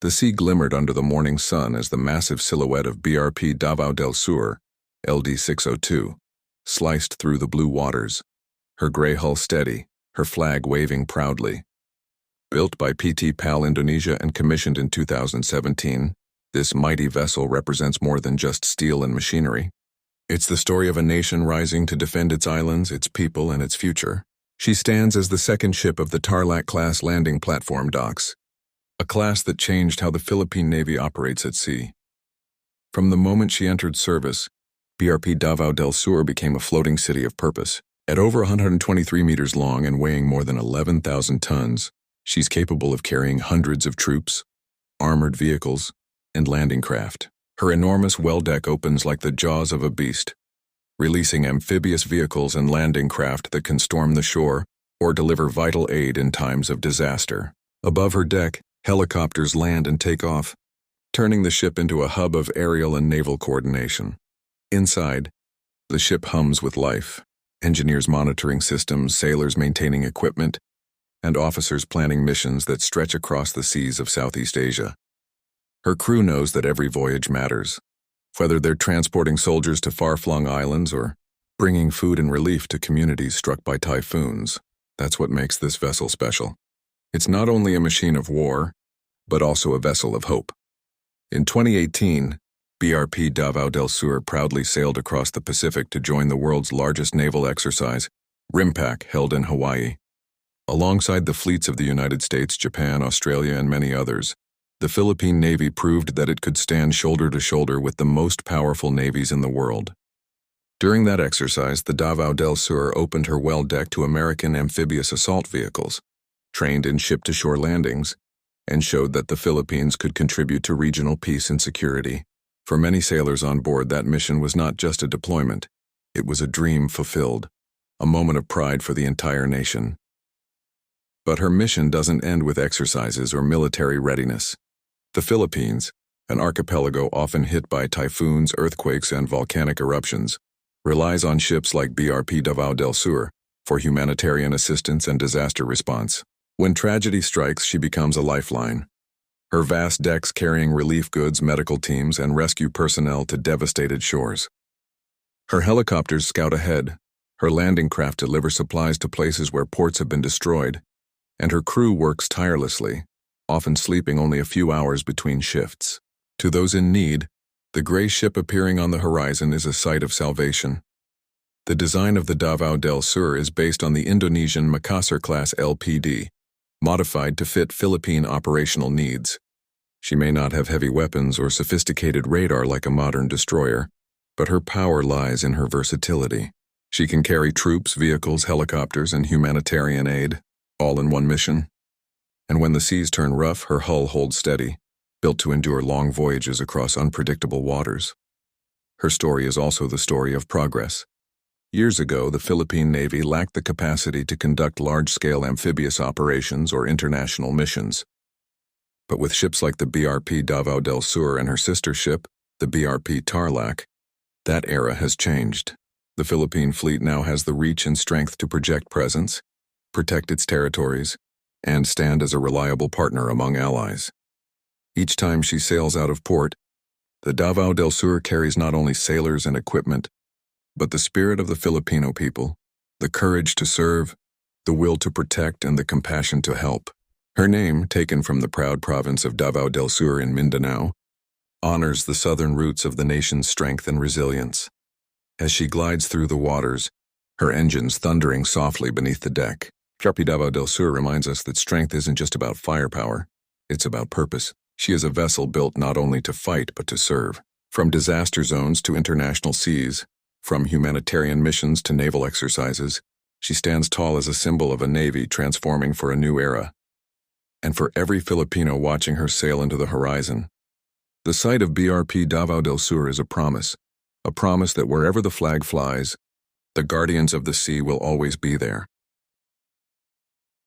The sea glimmered under the morning sun as the massive silhouette of BRP Davao Del Sur, LD-602, sliced through the blue waters, her gray hull steady, her flag waving proudly. Built by PT PAL Indonesia and commissioned in 2017, this mighty vessel represents more than just steel and machinery. It's the story of a nation rising to defend its islands, its people, and its future. She stands as the second ship of the Tarlac-class landing platform docks, a class that changed how the Philippine Navy operates at sea. From the moment she entered service, BRP Davao Del Sur became a floating city of purpose. At over 123 meters long and weighing more than 11,000 tons, she's capable of carrying hundreds of troops, armored vehicles, and landing craft. Her enormous well deck opens like the jaws of a beast, releasing amphibious vehicles and landing craft that can storm the shore or deliver vital aid in times of disaster. Above her deck, helicopters land and take off, turning the ship into a hub of aerial and naval coordination. Inside, the ship hums with life. Engineers monitoring systems, sailors maintaining equipment, and officers planning missions that stretch across the seas of Southeast Asia. Her crew knows that every voyage matters, whether they're transporting soldiers to far-flung islands or bringing food and relief to communities struck by typhoons. That's what makes this vessel special. It's not only a machine of war, but also a vessel of hope. In 2018, BRP Davao Del Sur proudly sailed across the Pacific to join the world's largest naval exercise, RIMPAC, held in Hawaii. Alongside the fleets of the United States, Japan, Australia, and many others, the Philippine Navy proved that it could stand shoulder to shoulder with the most powerful navies in the world. During that exercise, the Davao Del Sur opened her well deck to American amphibious assault vehicles, trained in ship-to-shore landings, and showed that the Philippines could contribute to regional peace and security. For many sailors on board, that mission was not just a deployment, it was a dream fulfilled, a moment of pride for the entire nation. But her mission doesn't end with exercises or military readiness. The Philippines, an archipelago often hit by typhoons, earthquakes, and volcanic eruptions, relies on ships like BRP Davao Del Sur for humanitarian assistance and disaster response. When tragedy strikes, she becomes a lifeline. Her vast decks carrying relief goods, medical teams, and rescue personnel to devastated shores. Her helicopters scout ahead, her landing craft deliver supplies to places where ports have been destroyed, and her crew works tirelessly, often sleeping only a few hours between shifts. To those in need, the gray ship appearing on the horizon is a sight of salvation. The design of the Davao Del Sur is based on the Indonesian Makassar-class LPD, modified to fit Philippine operational needs. She may not have heavy weapons or sophisticated radar like a modern destroyer, but her power lies in her versatility. She can carry troops, vehicles, helicopters, and humanitarian aid, all in one mission. And when the seas turn rough, her hull holds steady, built to endure long voyages across unpredictable waters. Her story is also the story of progress. Years ago, the Philippine Navy lacked the capacity to conduct large-scale amphibious operations or international missions. But with ships like the BRP Davao Del Sur and her sister ship, the BRP Tarlac, that era has changed. The Philippine fleet now has the reach and strength to project presence, protect its territories, and stand as a reliable partner among allies. Each time she sails out of port, the Davao Del Sur carries not only sailors and equipment, but the spirit of the Filipino people, the courage to serve, the will to protect, and the compassion to help. Her name, taken from the proud province of Davao del Sur in Mindanao, honors the southern roots of the nation's strength and resilience. As she glides through the waters, her engines thundering softly beneath the deck, BRP Davao del Sur reminds us that strength isn't just about firepower, it's about purpose. She is a vessel built not only to fight but to serve. From disaster zones to international seas, from humanitarian missions to naval exercises, she stands tall as a symbol of a navy transforming for a new era. And for every Filipino watching her sail into the horizon, the sight of BRP Davao del Sur is a promise that wherever the flag flies, the guardians of the sea will always be there.